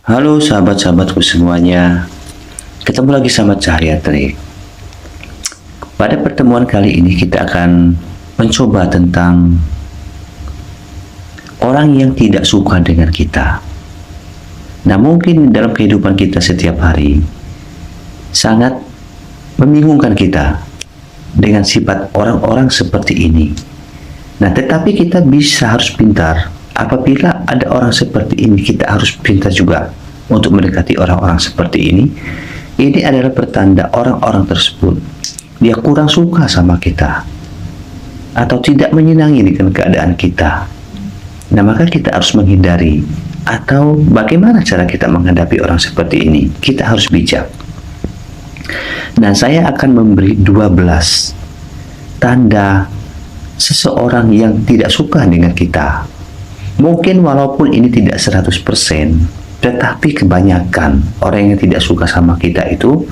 Halo sahabat-sahabatku semuanya, ketemu lagi sama Cahaya Trik. Pada pertemuan kali ini kita akan mencoba tentang orang yang tidak suka dengan kita. Nah, mungkin dalam kehidupan kita setiap hari sangat membingungkan kita dengan sifat orang-orang seperti ini. Nah, tetapi kita harus pintar. Apabila ada orang seperti ini, kita harus pintar juga untuk mendekati orang-orang seperti ini. Ini adalah pertanda orang-orang tersebut dia kurang suka sama kita atau tidak menyenangi dengan keadaan kita. Nah, maka kita harus menghindari. Atau bagaimana cara kita menghadapi orang seperti ini? Kita harus bijak. Nah, saya akan memberi 12 tanda seseorang yang tidak suka dengan kita. Mungkin walaupun ini tidak 100%, tetapi kebanyakan orang yang tidak suka sama kita itu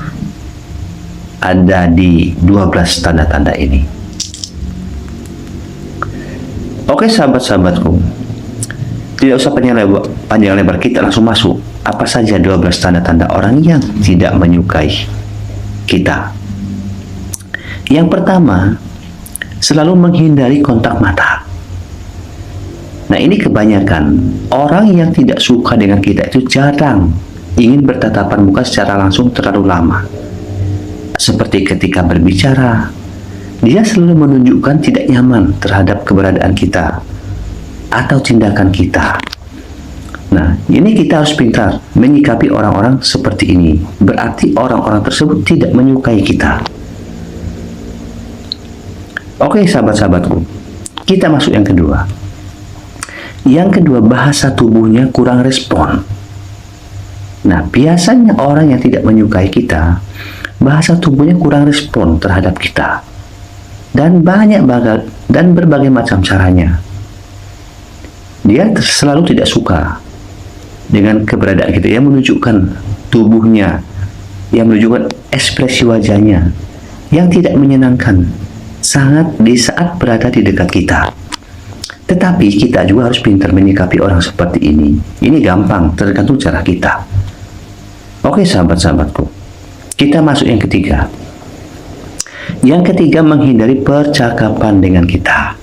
ada di 12 tanda-tanda ini. Oke sahabat-sahabatku, tidak usah panjang lebar, kita langsung masuk. Apa saja 12 tanda-tanda orang yang tidak menyukai kita? Yang pertama, selalu menghindari kontak mata. Nah, ini kebanyakan orang yang tidak suka dengan kita itu jarang ingin bertatapan muka secara langsung terlalu lama. Seperti ketika berbicara, dia selalu menunjukkan tidak nyaman terhadap keberadaan kita atau tindakan kita. Nah, ini kita harus pintar menyikapi orang-orang seperti ini. Berarti orang-orang tersebut tidak menyukai kita. Oke sahabat-sahabatku, kita masuk yang kedua. Yang kedua, bahasa tubuhnya kurang respon. Nah, biasanya orang yang tidak menyukai kita, bahasa tubuhnya kurang respon terhadap kita. Dan berbagai macam caranya. Dia selalu tidak suka dengan keberadaan kita, yang menunjukkan tubuhnya, yang menunjukkan ekspresi wajahnya yang tidak menyenangkan sangat di saat berada di dekat kita. Tetapi kita juga harus pintar menyikapi orang seperti ini. Ini gampang, tergantung cara kita. Oke sahabat-sahabatku, kita masuk yang ketiga. Yang ketiga, menghindari percakapan dengan kita.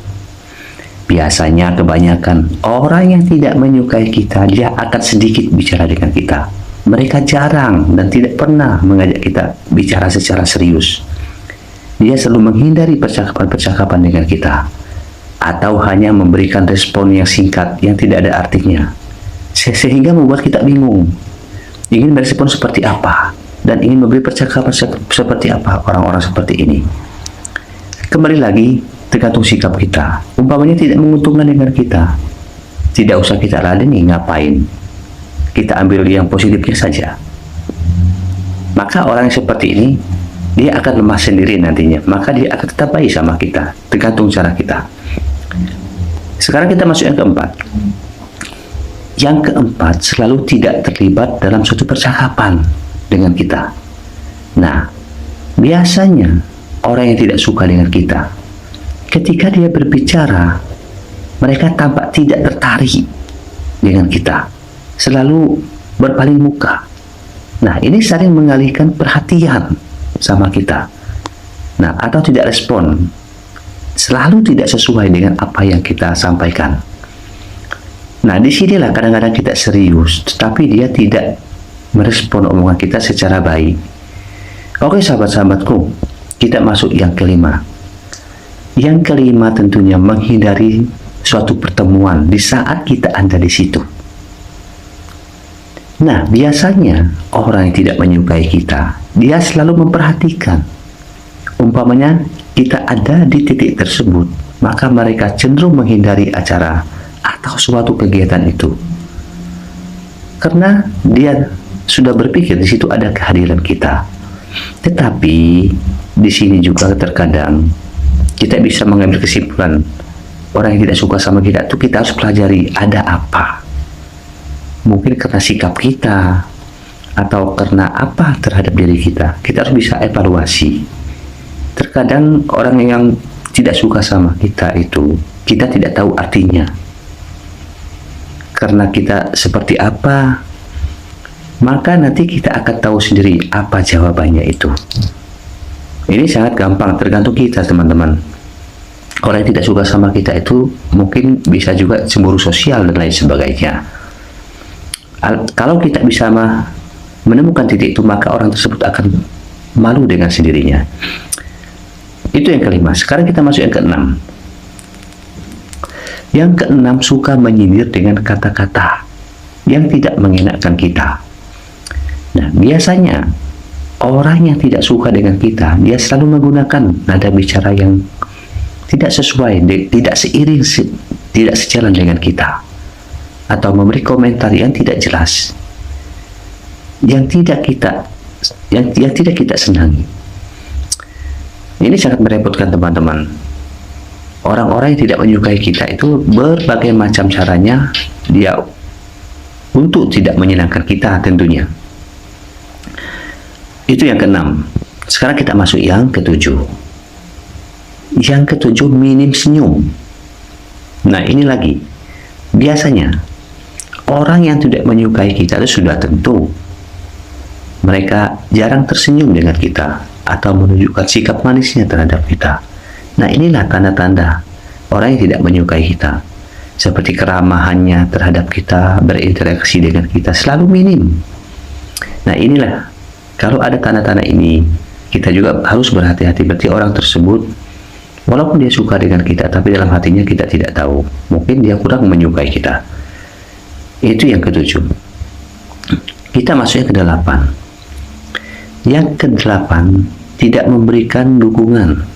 Biasanya kebanyakan orang yang tidak menyukai kita, dia akan sedikit bicara dengan kita. Mereka jarang dan tidak pernah mengajak kita bicara secara serius. Dia selalu menghindari percakapan-percakapan dengan kita, atau hanya memberikan respon yang singkat yang tidak ada artinya, sehingga membuat kita bingung ingin merespon seperti apa dan ingin memberi percakapan seperti apa orang-orang seperti ini. Kembali lagi, tergantung sikap kita. Umpamanya tidak menguntungkan dengan kita, tidak usah kita ladeni, ngapain, kita ambil yang positifnya saja. Maka orang yang seperti ini, dia akan lemah sendiri nantinya, maka dia akan tetap baik sama kita, tergantung cara kita. Sekarang kita masuk yang keempat. Yang keempat, selalu tidak terlibat dalam suatu percakapan dengan kita. Nah, biasanya orang yang tidak suka dengan kita, ketika dia berbicara, mereka tampak tidak tertarik dengan kita, selalu berpaling muka. Nah, ini sering mengalihkan perhatian sama kita. Nah, atau tidak respon, selalu tidak sesuai dengan apa yang kita sampaikan. Nah, disinilah kadang-kadang kita serius, tetapi dia tidak merespon omongan kita secara baik. Oke sahabat-sahabatku, kita masuk yang kelima. Yang kelima tentunya menghindari suatu pertemuan di saat kita ada di situ. Nah, biasanya orang yang tidak menyukai kita, dia selalu memperhatikan. Umpamanya kita ada di titik tersebut, maka mereka cenderung menghindari acara atau suatu kegiatan itu, karena dia sudah berpikir di situ ada kehadiran kita. Tetapi di sini juga terkadang kita bisa mengambil kesimpulan orang yang tidak suka sama kita itu, kita harus pelajari ada apa. Mungkin karena sikap kita atau karena apa terhadap diri kita. Kita harus bisa evaluasi. Terkadang orang yang tidak suka sama kita itu, kita tidak tahu artinya. Karena kita seperti apa, maka nanti kita akan tahu sendiri apa jawabannya itu. Ini sangat gampang, tergantung kita teman-teman. Orang yang tidak suka sama kita itu mungkin bisa juga cemburu sosial dan lain sebagainya. Kalau kita bisa menemukan titik itu, maka orang tersebut akan malu dengan sendirinya. Itu yang kelima. Sekarang kita masuk yang keenam. Yang keenam, suka menyindir dengan kata-kata yang tidak mengenakan kita. Nah, biasanya orang yang tidak suka dengan kita, dia selalu menggunakan nada bicara yang tidak sesuai, tidak seiring, tidak sejalan dengan kita, atau memberi komentar yang tidak jelas, yang tidak kita senangi. Ini sangat merepotkan teman-teman. Orang-orang yang tidak menyukai kita itu berbagai macam caranya dia untuk tidak menyenangkan kita tentunya. Itu yang keenam. Sekarang kita masuk yang ketujuh. Yang ketujuh, minim senyum. Nah, ini lagi. Biasanya orang yang tidak menyukai kita itu sudah tentu mereka jarang tersenyum dengan kita atau menunjukkan sikap manisnya terhadap kita. Nah, inilah tanda-tanda orang yang tidak menyukai kita. Seperti keramahannya terhadap kita, berinteraksi dengan kita selalu minim. Nah, inilah, kalau ada tanda-tanda ini, kita juga harus berhati-hati. Berarti orang tersebut, walaupun dia suka dengan kita, tapi dalam hatinya kita tidak tahu. Mungkin dia kurang menyukai kita. Itu yang ketujuh. Kita masuk yang kedelapan. Yang kedelapan, tidak memberikan dukungan.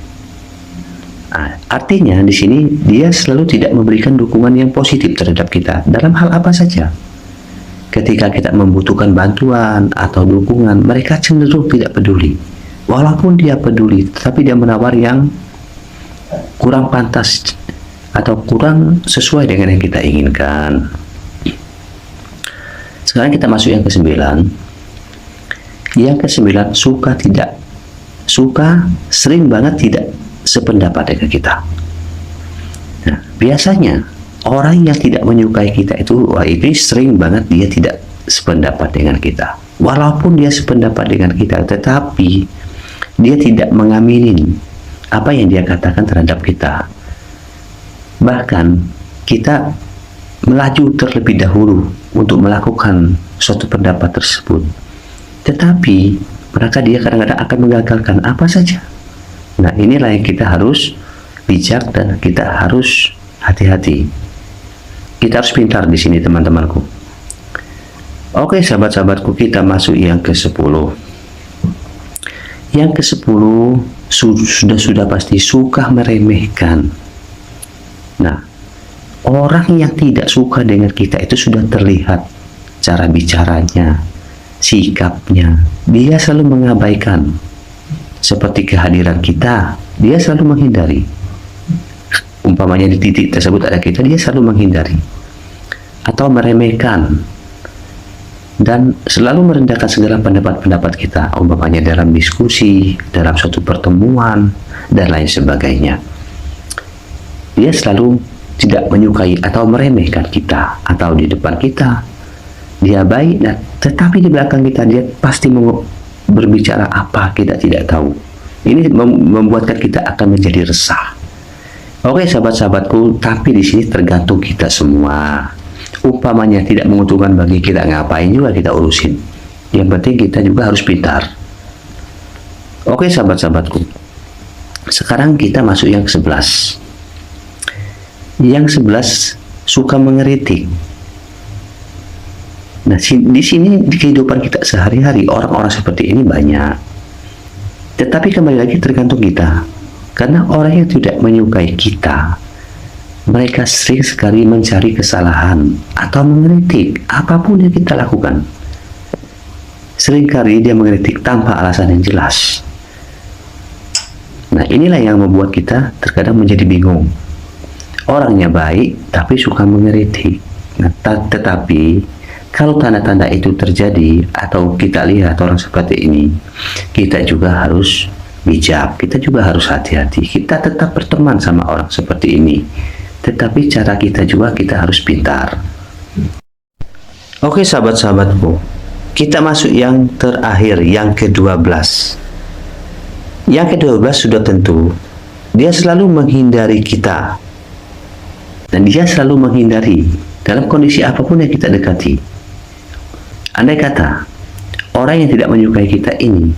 Nah, artinya di sini dia selalu tidak memberikan dukungan yang positif terhadap kita dalam hal apa saja. Ketika kita membutuhkan bantuan atau dukungan, mereka cenderung tidak peduli. Walaupun dia peduli, tapi dia menawar yang kurang pantas atau kurang sesuai dengan yang kita inginkan. Sekarang kita masuk yang kesembilan. Yang kesembilan, suka sering banget tidak sependapat dengan kita. Nah, biasanya orang yang tidak menyukai kita itu, ini sering banget dia tidak sependapat dengan kita. Walaupun dia sependapat dengan kita, tetapi dia tidak mengaminin apa yang dia katakan terhadap kita. Bahkan kita melaju terlebih dahulu untuk melakukan suatu pendapat tersebut, tetapi maka dia kadang-kadang akan menggagalkan apa saja. Nah, inilah yang kita harus bijak dan kita harus hati-hati. Kita harus pintar di sini, teman-temanku. Oke, sahabat-sahabatku, kita masuk yang ke-10. Yang ke-10 sudah pasti suka meremehkan. Nah, orang yang tidak suka dengan kita itu sudah terlihat cara bicaranya, sikapnya. Dia selalu mengabaikan. Seperti kehadiran kita, dia selalu menghindari. Umpamanya di titik tersebut ada kita, dia selalu menghindari atau meremehkan dan selalu merendahkan segala pendapat-pendapat kita, umpamanya dalam diskusi, dalam suatu pertemuan dan lain sebagainya. Dia selalu tidak menyukai atau meremehkan kita, atau di depan kita dia baik, dan tetapi di belakang kita dia pasti berbicara apa kita tidak tahu. Ini membuatkan kita akan menjadi resah. Oke, sahabat-sahabatku, tapi di sini tergantung kita semua. Umpamanya tidak menguntungkan bagi kita, ngapain juga kita urusin. Yang penting kita juga harus pintar. Oke, sahabat-sahabatku, sekarang kita masuk yang ke-11. Yang 11, suka mengeritik. Nah, di sini di kehidupan kita sehari-hari orang-orang seperti ini banyak. Tetapi kembali lagi tergantung kita. Karena orang yang tidak menyukai kita, mereka sering sekali mencari kesalahan atau mengeritik apapun yang kita lakukan. Seringkali dia mengeritik tanpa alasan yang jelas. Nah, inilah yang membuat kita terkadang menjadi bingung. Orangnya baik tapi suka mengeritik. Nah, tetapi kalau tanda-tanda itu terjadi atau kita lihat orang seperti ini, kita juga harus bijak, kita juga harus hati-hati. Kita tetap berteman sama orang seperti ini, tetapi cara kita juga kita harus pintar. Oke, sahabat-sahabatku, Kita masuk yang terakhir, yang ke-12. Yang ke-12 sudah tentu dia selalu menghindari kita, dan dia selalu menghindari dalam kondisi apapun yang kita dekati. Andai kata orang yang tidak menyukai kita ini,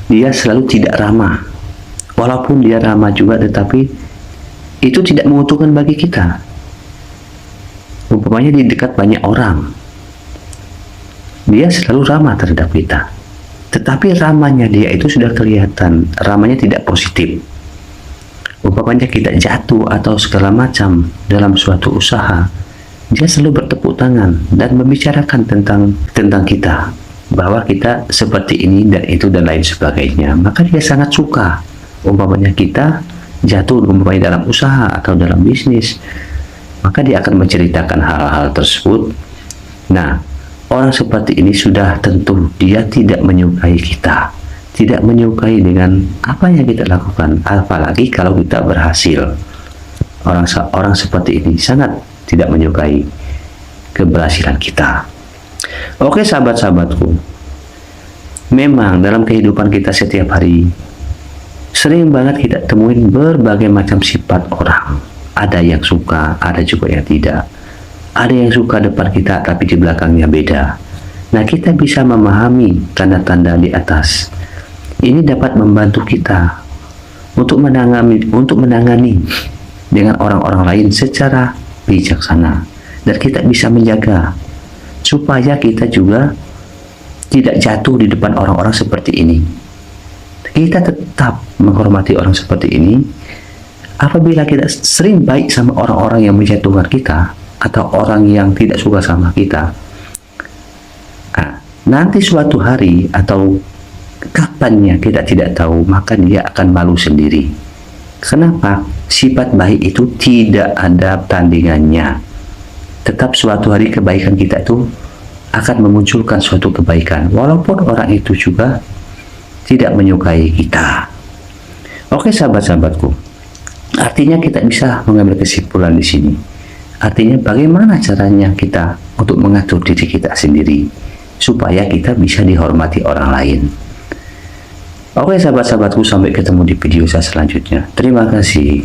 dia selalu tidak ramah. Walaupun dia ramah juga, tetapi itu tidak menguntungkan bagi kita. Umpamanya di dekat banyak orang, dia selalu ramah terhadap kita, tetapi ramahnya dia itu sudah kelihatan, ramahnya tidak positif. Umpamanya kita jatuh atau segala macam dalam suatu usaha, dia selalu bertepuk tangan dan membicarakan tentang kita, bahwa kita seperti ini dan itu dan lain sebagainya. Maka dia sangat suka umpamanya kita jatuh, umpamanya dalam usaha atau dalam bisnis, maka dia akan menceritakan hal-hal tersebut. Nah, orang seperti ini sudah tentu dia tidak menyukai kita, tidak menyukai dengan apa yang kita lakukan, apalagi kalau kita berhasil. Orang seperti ini sangat tidak menyukai keberhasilan kita. Oke sahabat-sahabatku, memang dalam kehidupan kita setiap hari sering banget kita temuin berbagai macam sifat orang. Ada yang suka, ada juga yang tidak. Ada yang suka depan kita tapi di belakangnya beda. Nah, kita bisa memahami tanda-tanda di atas. Ini dapat membantu kita untuk menangani dengan orang-orang lain secara bijaksana, dan kita bisa menjaga supaya kita juga tidak jatuh di depan orang-orang seperti ini. Kita tetap menghormati orang seperti ini. Apabila kita sering baik sama orang-orang yang menjatuhkan kita atau orang yang tidak suka sama kita, nanti suatu hari atau kapannya kita tidak tahu, maka dia akan malu sendiri. Kenapa? Sifat baik itu tidak ada tandingannya. Tetap suatu hari kebaikan kita itu akan memunculkan suatu kebaikan, walaupun orang itu juga tidak menyukai kita. Oke sahabat-sahabatku, artinya kita bisa mengambil kesimpulan di sini. Artinya bagaimana caranya kita untuk mengatur diri kita sendiri supaya kita bisa dihormati orang lain. Oke sahabat-sahabatku, sampai ketemu di video saya selanjutnya. Terima kasih.